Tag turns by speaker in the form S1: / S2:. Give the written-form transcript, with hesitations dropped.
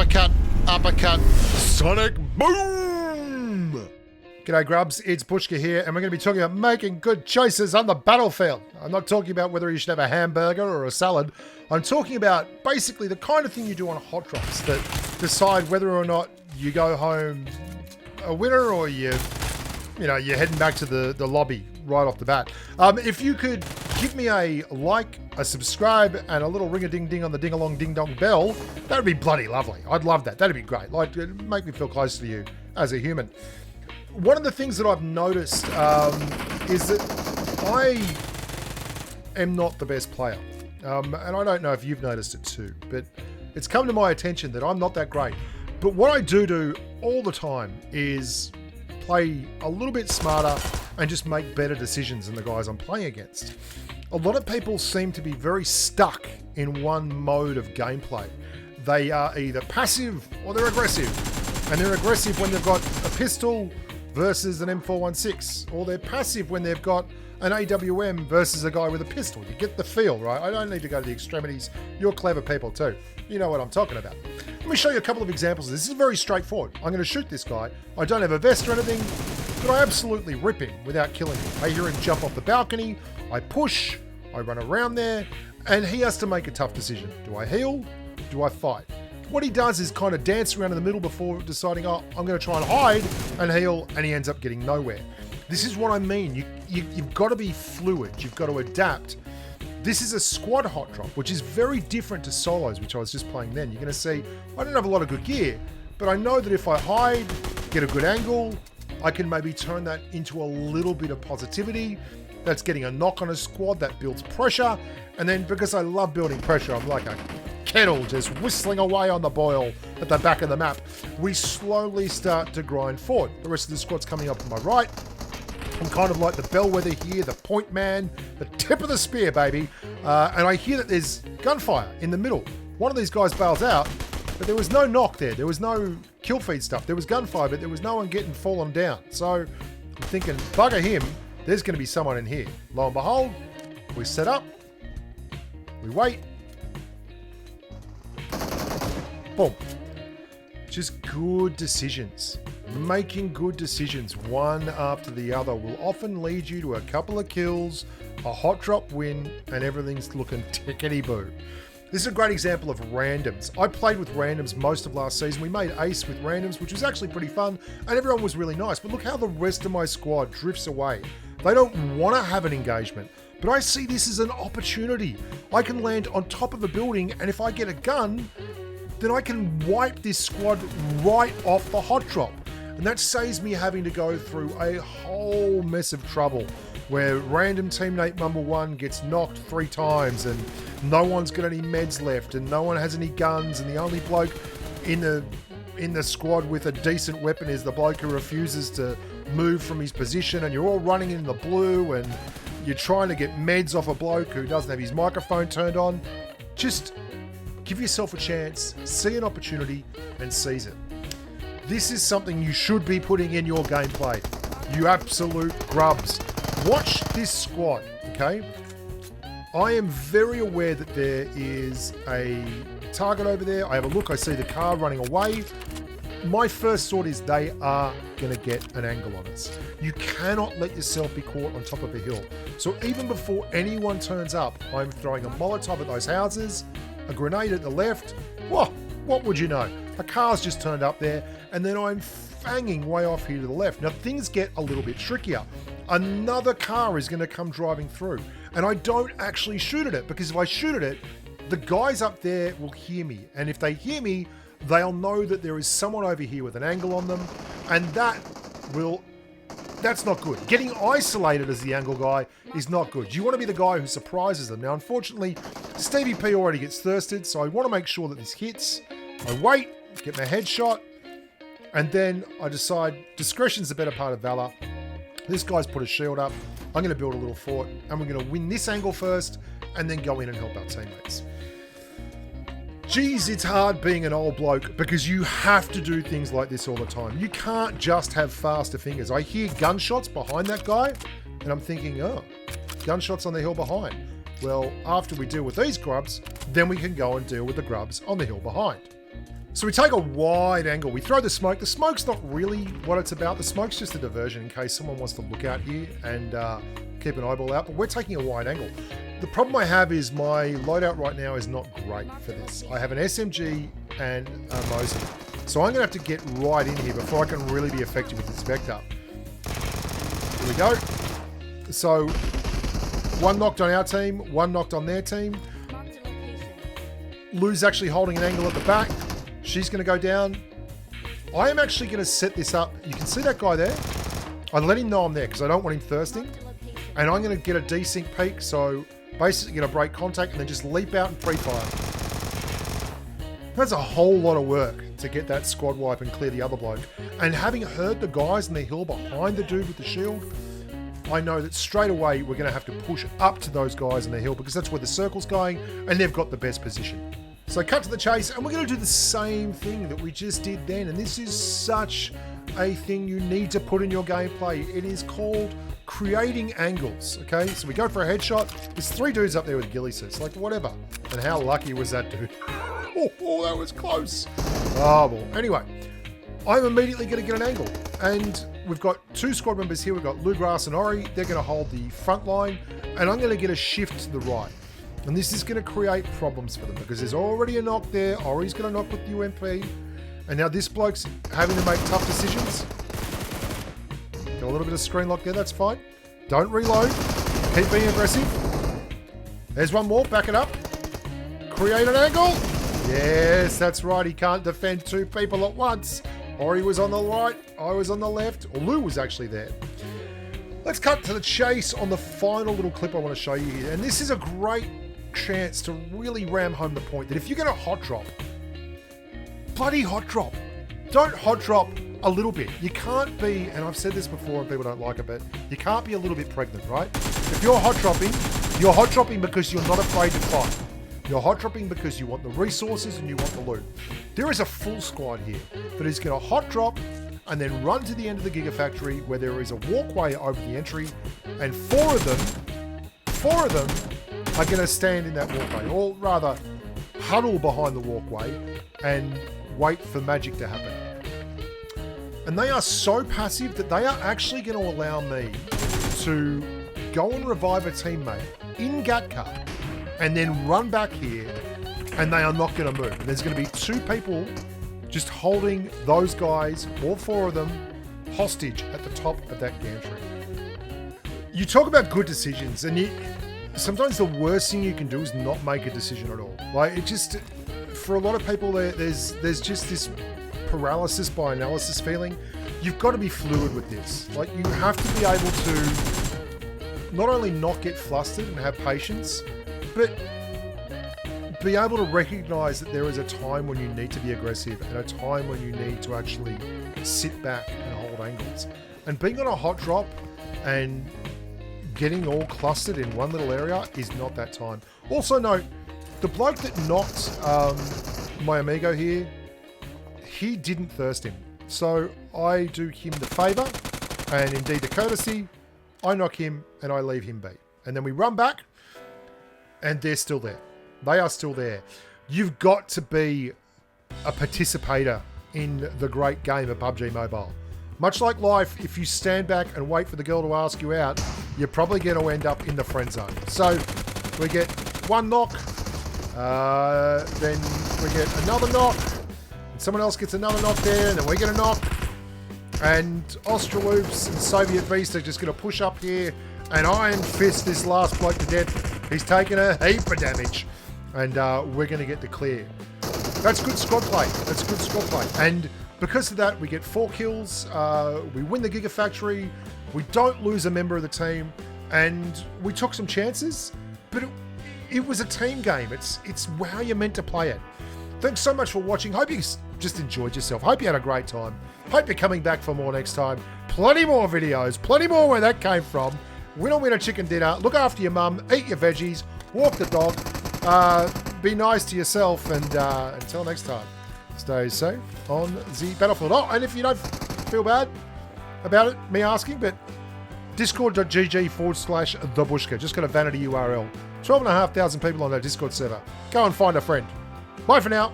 S1: uppercut, uppercut, sonic boom! G'day Grubs, it's Pushka here, and we're going to be talking about making good choices on the battlefield. I'm not talking about whether you should have a hamburger or a salad. I'm talking about basically the kind of thing you do on Hotdrops that decide whether or not you go home a winner or you're heading back to the lobby right off the bat. If you could give me a like, a subscribe, and a little ring-a-ding-ding on the ding-along ding-dong bell, that would be bloody lovely. I'd love that. That'd be great. Like, it'd make me feel close to you as a human. One of the things that I've noticed is that I am not the best player. And I don't know if you've noticed it too, but it's come to my attention that I'm not that great. But what I do all the time is play a little bit smarter and just make better decisions than the guys I'm playing against. A lot of people seem to be very stuck in one mode of gameplay. They are either passive or they're aggressive. And they're aggressive when they've got a pistol versus an M416, or they're passive when they've got an AWM versus a guy with a pistol. You get the feel, right? I don't need to go to the extremities. You're clever people too. You know what I'm talking about. Let me show you a couple of examples. This is very straightforward. I'm going to shoot this guy. I don't have a vest or anything, but I absolutely rip him without killing him. I hear him jump off the balcony. I push. I run around there, and he has to make a tough decision. Do I heal? Do I fight? What he does is kind of dance around in the middle before deciding, oh, I'm going to try and hide and heal, and he ends up getting nowhere. This is what I mean. You've got to be fluid. You've got to adapt. This is a squad hot drop, which is very different to solos, which I was just playing then. You're going to see, I don't have a lot of good gear, but I know that if I hide, get a good angle, I can maybe turn that into a little bit of positivity. That's getting a knock on a squad, that builds pressure. And then because I love building pressure, I'm like a kettle just whistling away on the boil at the back of the map. We slowly start to grind forward. The rest of the squad's coming up to my right. I'm kind of like the bellwether here, the point man, the tip of the spear, baby. And I hear that there's gunfire in the middle. One of these guys bails out, but there was no knock there. There was no kill feed stuff. There was gunfire, but there was no one getting fallen down. So I'm thinking, bugger him, there's going to be someone in here. Lo and behold, we set up, we wait, boom. Just good decisions. Making good decisions one after the other will often lead you to a couple of kills, a hot drop win, and everything's looking tickety-boo. This is a great example of randoms. I played with randoms most of last season. We made ace with randoms, which was actually pretty fun, and everyone was really nice. But look how the rest of my squad drifts away. They don't want to have an engagement, but I see this as an opportunity. I can land on top of a building, and if I get a gun, then I can wipe this squad right off the hot drop. And that saves me having to go through a whole mess of trouble where random teammate number one gets knocked 3 times and no one's got any meds left and no one has any guns, and the only bloke in the squad with a decent weapon is the bloke who refuses to move from his position, and you're all running in the blue and you're trying to get meds off a bloke who doesn't have his microphone turned on. Just give yourself a chance, see an opportunity, and seize it. This is something you should be putting in your gameplay. You absolute grubs. Watch this squad, okay? I am very aware that there is a target over there. I have a look, I see the car running away. My first thought is they are going to get an angle on us. You cannot let yourself be caught on top of a hill. So even before anyone turns up, I'm throwing a Molotov at those houses, a grenade at the left. Whoa, what would you know? A car's just turned up there, and then I'm fanging way off here to the left. Now things get a little bit trickier. Another car is going to come driving through, and I don't actually shoot at it, because if I shoot at it, the guys up there will hear me, and if they hear me, they'll know that there is someone over here with an angle on them, and that's not good. Getting isolated as the angle guy is not good. You want to be the guy who surprises them. Now, unfortunately, Stevie P already gets thirsted, so I want to make sure that this hits. I wait, get my headshot, and then I decide discretion's the better part of valor. This guy's put a shield up. I'm going to build a little fort, and we're going to win this angle first, and then go in and help our teammates. Geez, it's hard being an old bloke because you have to do things like this all the time. You can't just have faster fingers. I hear gunshots behind that guy, and I'm thinking, oh, gunshots on the hill behind. Well, after we deal with these grubs, then we can go and deal with the grubs on the hill behind. So we take a wide angle. We throw the smoke. The smoke's not really what it's about. The smoke's just a diversion in case someone wants to look out here and keep an eyeball out. But we're taking a wide angle. The problem I have is my loadout right now is not great for this. I have an SMG and a Mosin. So I'm going to have to get right in here before I can really be effective with this Vector. Here we go. So, one knocked on our team, one knocked on their team. Lou's actually holding an angle at the back. She's going to go down. I am actually going to set this up. You can see that guy there. I let him know I'm there because I don't want him thirsting. And I'm going to get a desync peek. So basically going to break contact and then just leap out and pre-fire. That's a whole lot of work to get that squad wipe and clear the other bloke. And having heard the guys in the hill behind the dude with the shield, I know that straight away we're going to have to push up to those guys in the hill because that's where the circle's going and they've got the best position. So cut to the chase, and we're going to do the same thing that we just did then. And this is such a thing you need to put in your gameplay. It is called creating angles, okay? So we go for a headshot. There's 3 dudes up there with ghillie suits, like whatever. And how lucky was that dude? Oh, that was close. Oh, well. Anyway, I'm immediately going to get an angle. And we've got 2 squad members here. We've got Lou Grass and Ori. They're going to hold the front line. And I'm going to get a shift to the right. And this is going to create problems for them because there's already a knock there. Ori's going to knock with the UMP. And now this bloke's having to make tough decisions. Got a little bit of screen lock there. That's fine. Don't reload. Keep being aggressive. There's one more. Back it up. Create an angle. Yes, that's right. He can't defend 2 people at once. Ori was on the right. I was on the left. Or Lou was actually there. Let's cut to the chase on the final little clip I want to show you here. And this is a great chance to really ram home the point that if you're going to hot drop, bloody hot drop. Don't hot drop a little bit. You can't be, and I've said this before and people don't like it, but you can't be a little bit pregnant, right? If you're hot dropping because you're not afraid to fight. You're hot dropping because you want the resources and you want the loot. There is a full squad here that is going to hot drop and then run to the end of the Gigafactory where there is a walkway over the entry, and 4 of them are going to stand in that walkway, or rather huddle behind the walkway and wait for magic to happen. And they are so passive that they are actually going to allow me to go and revive a teammate in Gatka and then run back here, and they are not going to move. And there's going to be 2 people just holding those guys, all 4 of them, hostage at the top of that gantry. You talk about good decisions, and sometimes the worst thing you can do is not make a decision at all. Like, it just, for a lot of people, there's just this paralysis by analysis feeling. You've got to be fluid with this. Like, you have to be able to not only not get flustered and have patience, but be able to recognize that there is a time when you need to be aggressive and a time when you need to actually sit back and hold angles. And being on a hot drop and getting all clustered in one little area is not that time. Also note, the bloke that knocked my amigo here, he didn't thirst him. So I do him the favor and indeed the courtesy. I knock him and I leave him be. And then we run back and they're still there. They are still there. You've got to be a participator in the great game of PUBG Mobile. Much like life, if you stand back and wait for the girl to ask you out, you're probably going to end up in the friend zone. So we get 1 knock, then we get another knock, and someone else gets another knock there, and then we get a knock. And Australoops and Soviet Beast are just going to push up here and Iron Fist this last bloke to death. He's taken a heap of damage. And we're going to get the clear. That's good squad play. That's good squad play. And because of that, we get 4 kills. We win the Gigafactory. We don't lose a member of the team. And we took some chances. But it was a team game. It's how you're meant to play it. Thanks so much for watching. Hope you just enjoyed yourself. Hope you had a great time. Hope you're coming back for more next time. Plenty more videos. Plenty more where that came from. Winner chicken dinner. Look after your mum. Eat your veggies. Walk the dog. Be nice to yourself, and until next time, stay safe on the battlefield. Oh, and if you don't feel bad about it, me asking, but discord.gg/thebushka. Just got a vanity URL. 12,500 people on that Discord server. Go and find a friend. Bye for now.